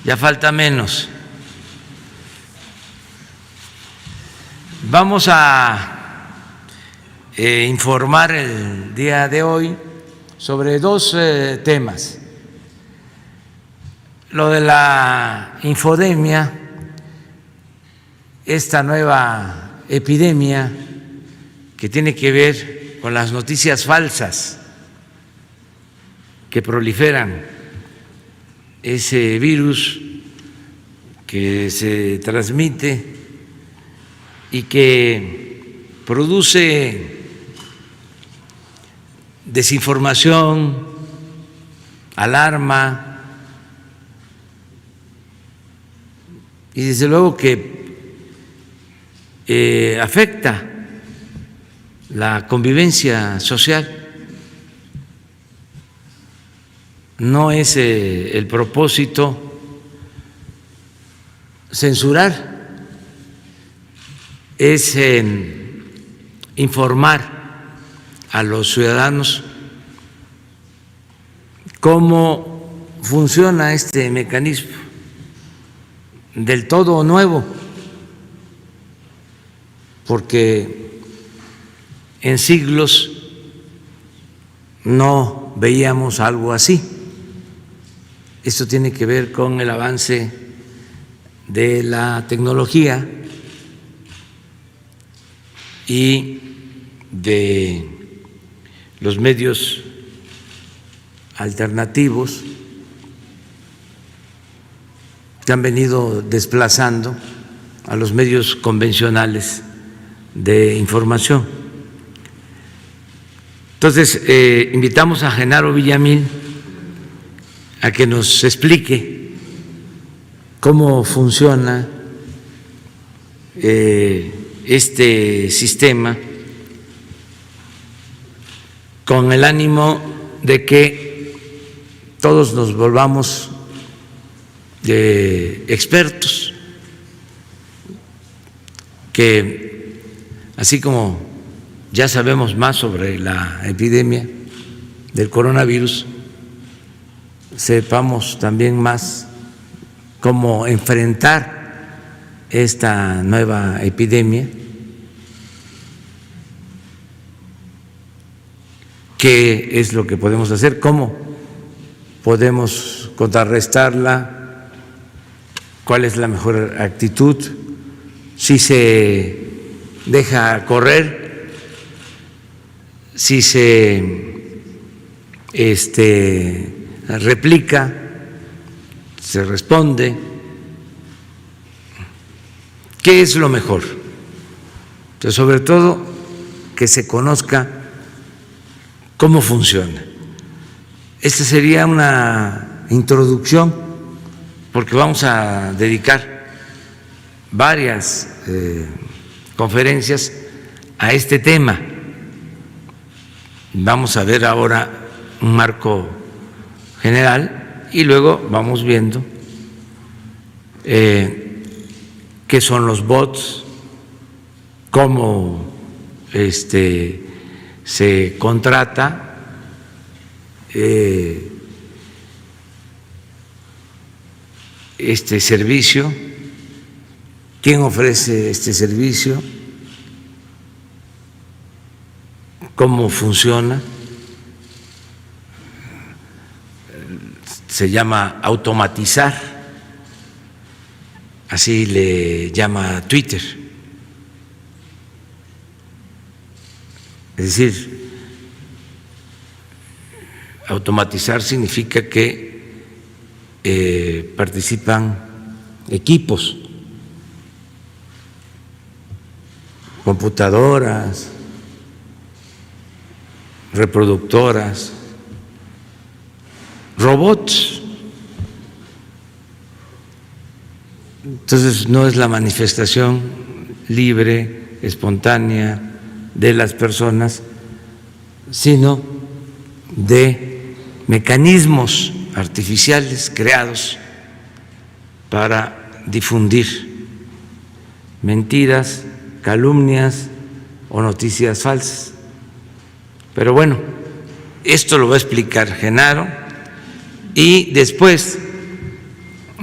ya falta menos. Vamos a informar el día de hoy sobre dos temas. Lo de la infodemia, esta nueva epidemia que tiene que ver con las noticias falsas que proliferan, ese virus que se transmite y que produce desinformación, alarma, y desde luego que afecta la convivencia social. No es el propósito censurar, es informar a los ciudadanos cómo funciona este mecanismo del todo nuevo, porque en siglos no veíamos algo así. Esto tiene que ver con el avance de la tecnología y de los medios alternativos que han venido desplazando a los medios convencionales de información. Entonces, invitamos a Genaro Villamil a que nos explique cómo funciona este sistema, con el ánimo de que todos nos volvamos expertos, que así como ya sabemos más sobre la epidemia del coronavirus, sepamos también más cómo enfrentar esta nueva epidemia, qué es lo que podemos hacer, cómo podemos contrarrestarla, cuál es la mejor actitud, si se deja correr, si se replica, se responde, ¿qué es lo mejor? Entonces, sobre todo, que se conozca cómo funciona. Esta sería una introducción, porque vamos a dedicar varias conferencias a este tema. Vamos a ver ahora un marco general y luego vamos viendo qué son los bots, cómo se contrata, este servicio, quién ofrece este servicio, cómo funciona. Se llama automatizar, así le llama Twitter. Es decir, automatizar significa que participan equipos, computadoras, reproductoras, robots. Entonces no es la manifestación libre, espontánea de las personas, sino de mecanismos artificiales creados para difundir mentiras, calumnias o noticias falsas. Pero bueno, esto lo va a explicar Genaro y después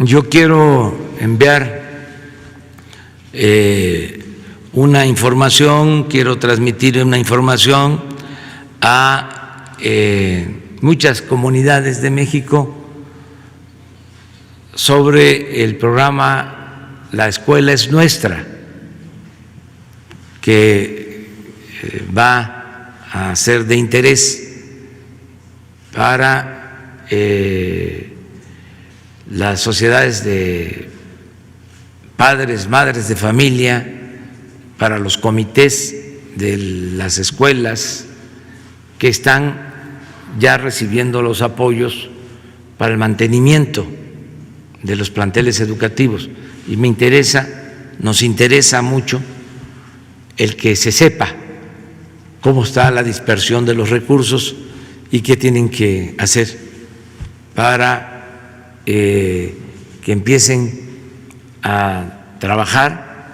yo quiero enviar una información, quiero transmitir una información a muchas comunidades de México sobre el programa La Escuela es Nuestra, que va a ser de interés para las sociedades de padres, madres de familia, para los comités de las escuelas que están ya recibiendo los apoyos para el mantenimiento de los planteles educativos. Y nos interesa mucho el que se sepa cómo está la dispersión de los recursos y qué tienen que hacer para que empiecen a trabajar,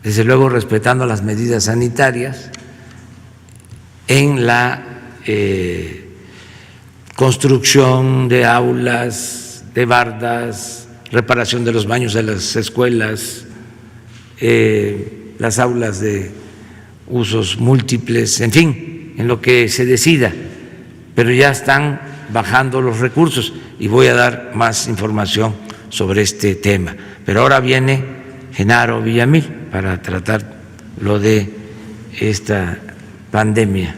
desde luego respetando las medidas sanitarias, en la construcción de aulas, de bardas, reparación de los baños de las escuelas, las aulas de usos múltiples, en fin, en lo que se decida, pero ya están bajando los recursos y voy a dar más información sobre este tema. Pero ahora viene Genaro Villamil para tratar lo de esta pandemia.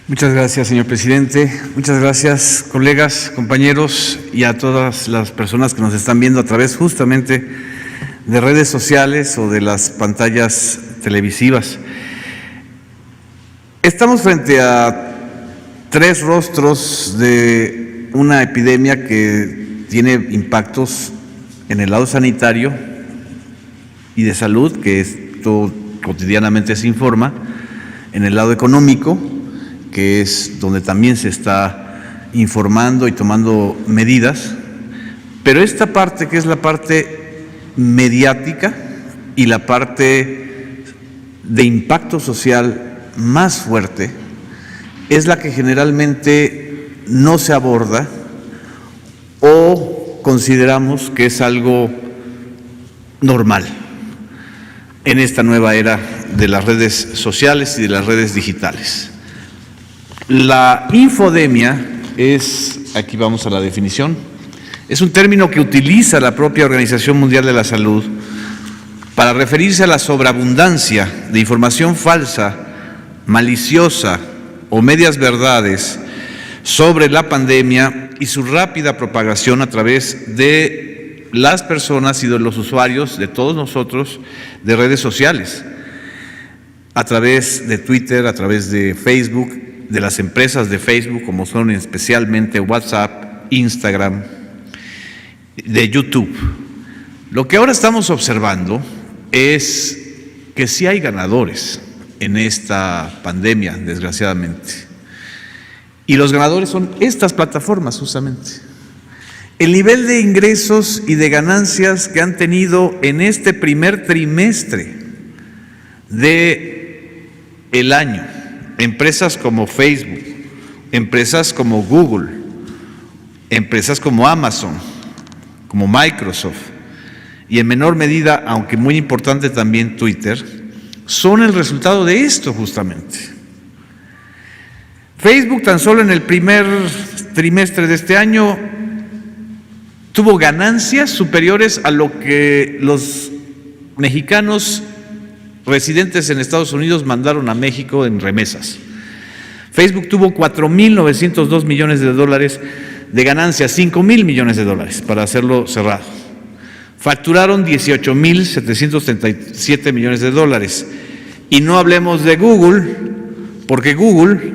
Muchas gracias, señor presidente. Muchas gracias, colegas, compañeros y a todas las personas que nos están viendo a través justamente de redes sociales o de las pantallas televisivas. Estamos frente a tres rostros de una epidemia que tiene impactos en el lado sanitario y de salud, que esto cotidianamente se informa, en el lado económico, que es donde también se está informando y tomando medidas, pero esta parte que es la parte mediática y la parte de impacto social más fuerte es la que generalmente no se aborda o consideramos que es algo normal en esta nueva era de las redes sociales y de las redes digitales. La infodemia es, aquí vamos a la definición, es un término que utiliza la propia Organización Mundial de la Salud para referirse a la sobreabundancia de información falsa, maliciosa o medias verdades sobre la pandemia y su rápida propagación a través de las personas y de los usuarios, de todos nosotros, de redes sociales, a través de Twitter, a través de Facebook, de las empresas de Facebook, como son especialmente WhatsApp, Instagram, de YouTube. Lo que ahora estamos observando es que sí hay ganadores en esta pandemia, desgraciadamente. Y los ganadores son estas plataformas, justamente. El nivel de ingresos y de ganancias que han tenido en este primer trimestre del año, empresas como Facebook, empresas como Google, empresas como Amazon, como Microsoft y en menor medida, aunque muy importante también Twitter, son el resultado de esto justamente. Facebook tan solo en el primer trimestre de este año tuvo ganancias superiores a lo que los mexicanos residentes en Estados Unidos mandaron a México en remesas. Facebook tuvo 4.902 millones de dólares de ganancias, 5.000 millones de dólares, para hacerlo cerrado. Facturaron 18.737 millones de dólares. Y no hablemos de Google, porque Google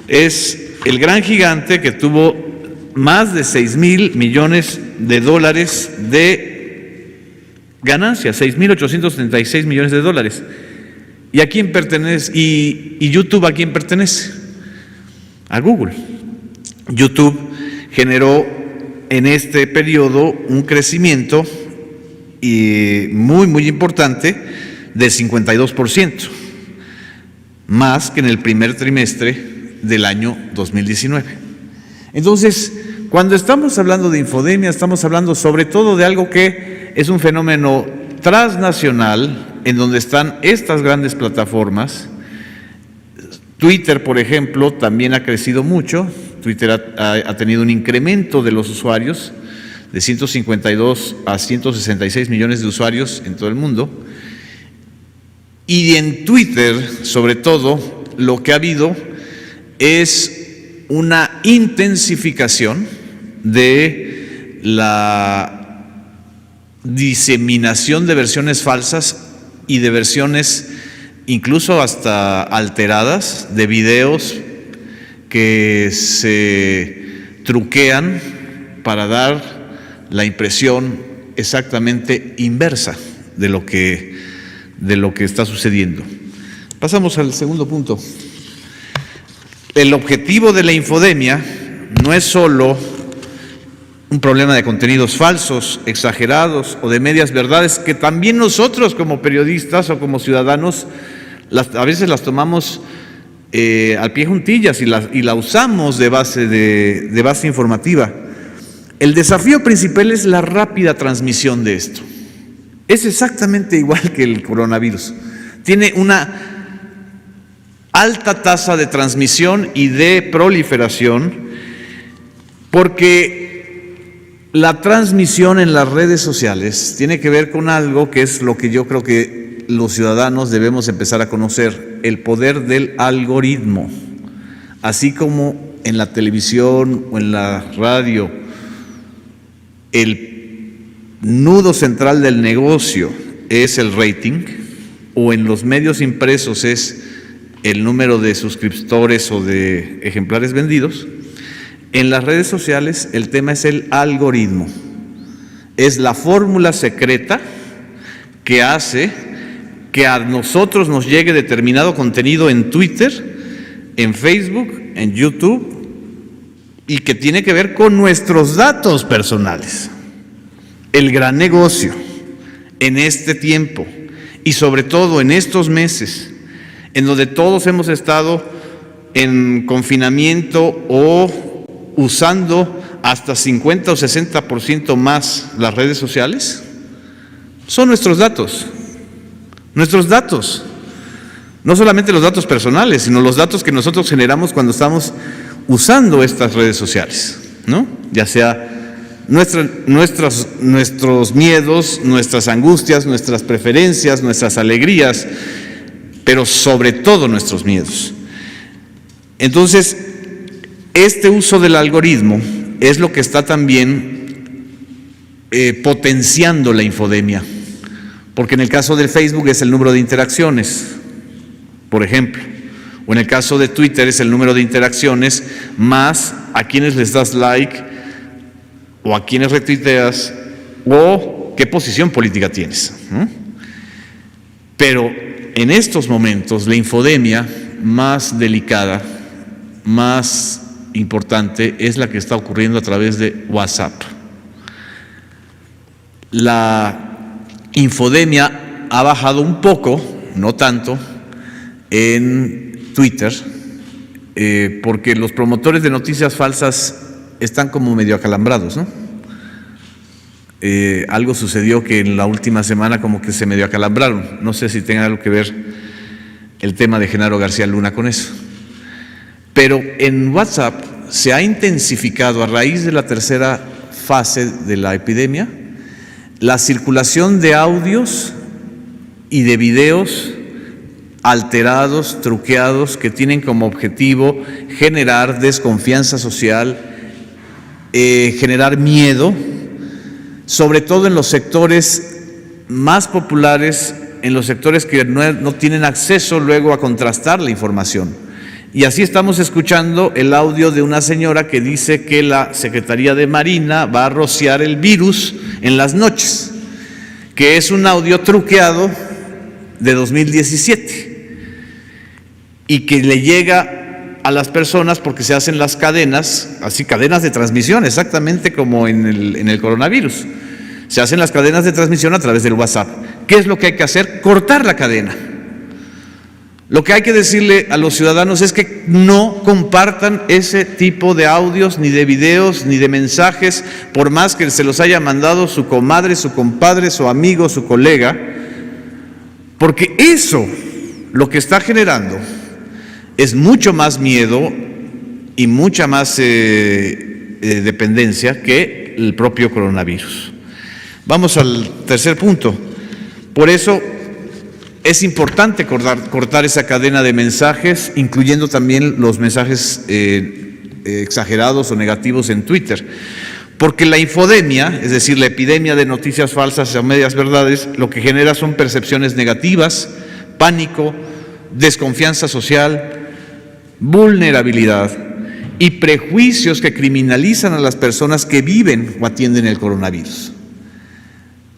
es el gran gigante que tuvo más de 6.000 millones de dólares de ganancias, 6.836 millones de dólares. ¿Y a quién pertenece? ¿Y YouTube a quién pertenece? A Google. YouTube generó en este periodo un crecimiento muy importante de 52%, más que en el primer trimestre del año 2019. Entonces, cuando estamos hablando de infodemia, estamos hablando sobre todo de algo que es un fenómeno transnacional, en donde están estas grandes plataformas. Twitter, por ejemplo, también ha crecido mucho. Twitter ha tenido un incremento de los usuarios, de 152 a 166 millones de usuarios en todo el mundo. Y en Twitter, sobre todo, lo que ha habido es una intensificación de la diseminación de versiones falsas y de versiones incluso hasta alteradas, de videos que se truquean para dar la impresión exactamente inversa de lo que está sucediendo. Pasamos al segundo punto. El objetivo de la infodemia no es solo un problema de contenidos falsos, exagerados o de medias verdades, que también nosotros como periodistas o como ciudadanos a veces las tomamos al pie juntillas y la usamos de base informativa. El desafío principal es la rápida transmisión de esto. Es exactamente igual que el coronavirus. Tiene una alta tasa de transmisión y de proliferación, porque la transmisión en las redes sociales tiene que ver con algo que es lo que yo creo que los ciudadanos debemos empezar a conocer: el poder del algoritmo. Así como en la televisión o en la radio, el nudo central del negocio es el rating, o en los medios impresos es el número de suscriptores o de ejemplares vendidos, en las redes sociales el tema es el algoritmo. Es la fórmula secreta que hace que a nosotros nos llegue determinado contenido en Twitter, en Facebook, en YouTube, y que tiene que ver con nuestros datos personales. El gran negocio en este tiempo y sobre todo en estos meses, en donde todos hemos estado en confinamiento o usando hasta 50 o 60% más las redes sociales, son nuestros datos. Nuestros datos. No solamente los datos personales, sino los datos que nosotros generamos cuando estamos usando estas redes sociales, ¿no? Ya sea nuestros miedos, nuestras angustias, nuestras preferencias, nuestras alegrías, pero sobre todo nuestros miedos. Entonces, este uso del algoritmo es lo que está también potenciando la infodemia, porque en el caso del Facebook es el número de interacciones, por ejemplo, o en el caso de Twitter es el número de interacciones más a quienes les das like o a quienes retuiteas o qué posición política tienes, ¿no? Pero en estos momentos la infodemia más delicada, más importante, es la que está ocurriendo a través de WhatsApp. La infodemia ha bajado un poco, no tanto, en Twitter, porque los promotores de noticias falsas están como medio acalambrados, ¿no? Algo sucedió que en la última semana como que se medio acalambraron. No sé si tenga algo que ver el tema de Genaro García Luna con eso. Pero en WhatsApp se ha intensificado, a raíz de la tercera fase de la epidemia, la circulación de audios y de videos alterados, truqueados, que tienen como objetivo generar desconfianza social, generar miedo, sobre todo en los sectores más populares, en los sectores que no tienen acceso luego a contrastar la información. Y así estamos escuchando el audio de una señora que dice que la Secretaría de Marina va a rociar el virus en las noches, que es un audio truqueado de 2017 y que le llega a las personas porque se hacen las cadenas, así cadenas de transmisión, exactamente como en el coronavirus. Se hacen las cadenas de transmisión a través del WhatsApp. ¿Qué es lo que hay que hacer? Cortar la cadena. Lo que hay que decirle a los ciudadanos es que no compartan ese tipo de audios, ni de videos, ni de mensajes, por más que se los haya mandado su comadre, su compadre, su amigo, su colega, porque eso lo que está generando es mucho más miedo y mucha más dependencia que el propio coronavirus. Vamos al tercer punto. Por eso es importante cortar esa cadena de mensajes, incluyendo también los mensajes exagerados o negativos en Twitter. Porque la infodemia, es decir, la epidemia de noticias falsas o medias verdades, lo que genera son percepciones negativas, pánico, desconfianza social, vulnerabilidad y prejuicios que criminalizan a las personas que viven o atienden el coronavirus.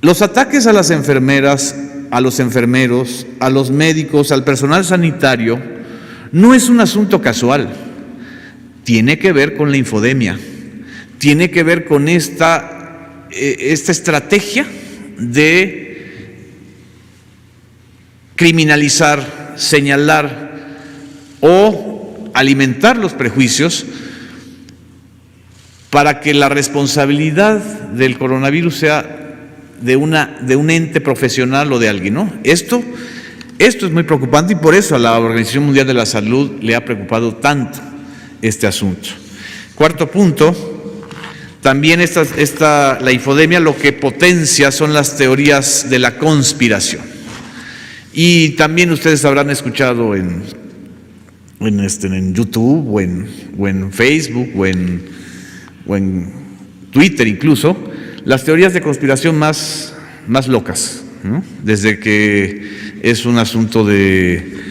Los ataques a las enfermeras, a los enfermeros, a los médicos, al personal sanitario, no es un asunto casual. Tiene que ver con la infodemia, tiene que ver con esta estrategia de criminalizar, señalar o alimentar los prejuicios para que la responsabilidad del coronavirus sea de un ente profesional o de alguien, ¿no? Esto es muy preocupante y por eso a la Organización Mundial de la Salud le ha preocupado tanto este asunto. Cuarto punto, también la infodemia lo que potencia son las teorías de la conspiración. Y también ustedes habrán escuchado en YouTube o en Facebook o en Twitter incluso, las teorías de conspiración más locas, ¿no? Desde que es un asunto de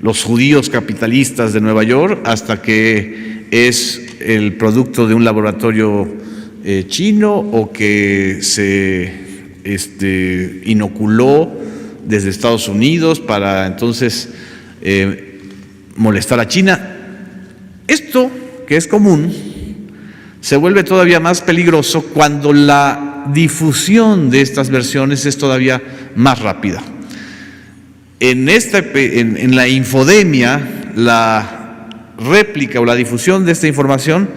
los judíos capitalistas de Nueva York hasta que es el producto de un laboratorio chino o que se inoculó desde Estados Unidos para entonces molestar a China. Esto, que es común, se vuelve todavía más peligroso cuando la difusión de estas versiones es todavía más rápida. En la infodemia, la réplica o la difusión de esta información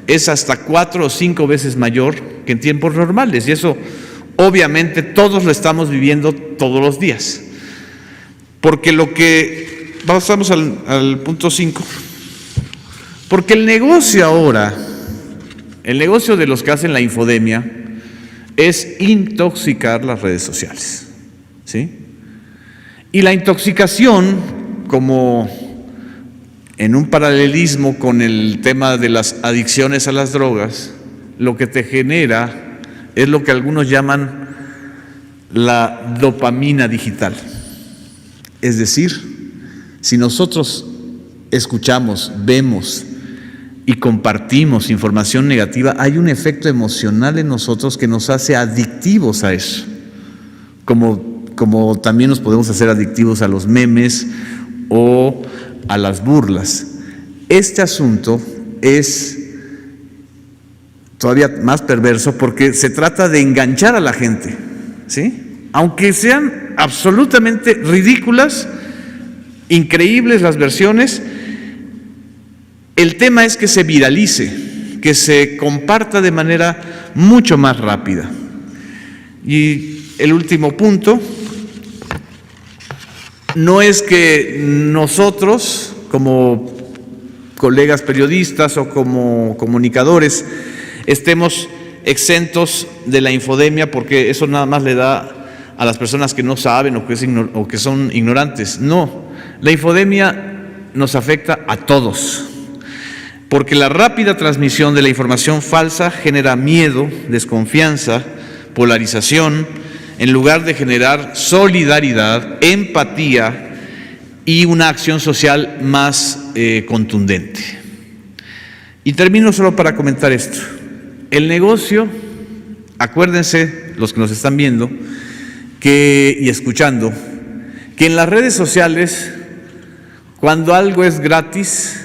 es hasta 4 o 5 veces mayor que en tiempos normales, y eso obviamente todos lo estamos viviendo todos los días. Porque pasamos al punto 5, porque el negocio ahora, el negocio de los que hacen la infodemia es intoxicar las redes sociales, ¿sí? Y la intoxicación, como en un paralelismo con el tema de las adicciones a las drogas, lo que te genera es lo que algunos llaman la dopamina digital. Es decir, si nosotros escuchamos, vemos y compartimos información negativa, hay un efecto emocional en nosotros que nos hace adictivos a eso, como también nos podemos hacer adictivos a los memes o a las burlas. Este asunto es todavía más perverso porque se trata de enganchar a la gente, ¿sí? Aunque sean absolutamente ridículas, increíbles las versiones, el tema es que se viralice, que se comparta de manera mucho más rápida. Y el último punto, no es que nosotros, como colegas periodistas o como comunicadores, estemos exentos de la infodemia porque eso nada más le da a las personas que no saben o que son ignorantes. No, la infodemia nos afecta a todos, porque la rápida transmisión de la información falsa genera miedo, desconfianza, polarización, en lugar de generar solidaridad, empatía y una acción social más contundente. Y termino solo para comentar esto. El negocio, acuérdense, los que nos están viendo y escuchando, que en las redes sociales, cuando algo es gratis,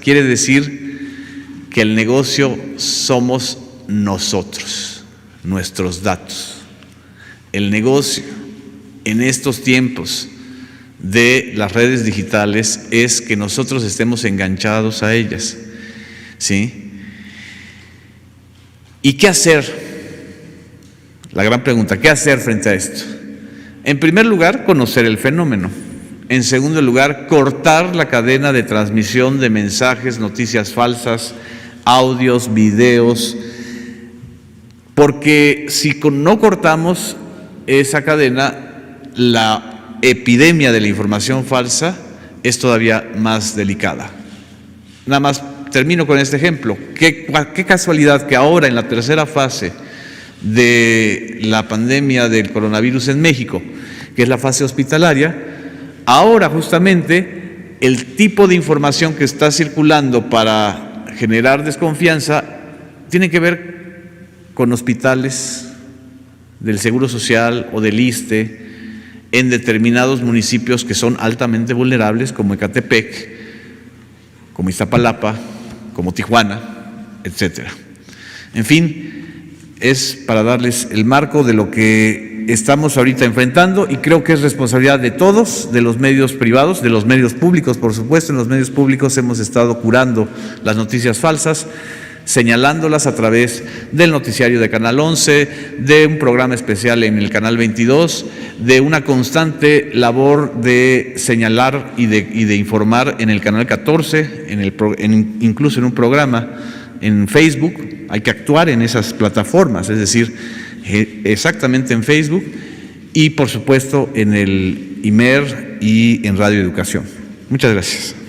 quiere decir que el negocio somos nosotros, nuestros datos. El negocio en estos tiempos de las redes digitales es que nosotros estemos enganchados a ellas, ¿sí? ¿Y qué hacer? La gran pregunta, ¿qué hacer frente a esto? En primer lugar, conocer el fenómeno. En segundo lugar, cortar la cadena de transmisión de mensajes, noticias falsas, audios, videos, porque si no cortamos esa cadena, la epidemia de la información falsa es todavía más delicada. Nada más termino con este ejemplo. Qué casualidad que ahora en la tercera fase de la pandemia del coronavirus en México, que es la fase hospitalaria, ahora justamente el tipo de información que está circulando para generar desconfianza tiene que ver con hospitales del Seguro Social o del ISSSTE en determinados municipios que son altamente vulnerables, como Ecatepec, como Iztapalapa, como Tijuana, etcétera. En fin, es para darles el marco de lo que estamos ahorita enfrentando, y creo que es responsabilidad de todos, de los medios privados, de los medios públicos, por supuesto. En los medios públicos hemos estado curando las noticias falsas, señalándolas a través del noticiario de Canal 11, de un programa especial en el Canal 22, de una constante labor de señalar y de informar en el Canal 14, incluso en un programa en Facebook. Hay que actuar en esas plataformas, es decir, exactamente en Facebook, y por supuesto en el IMER y en Radio Educación. Muchas gracias.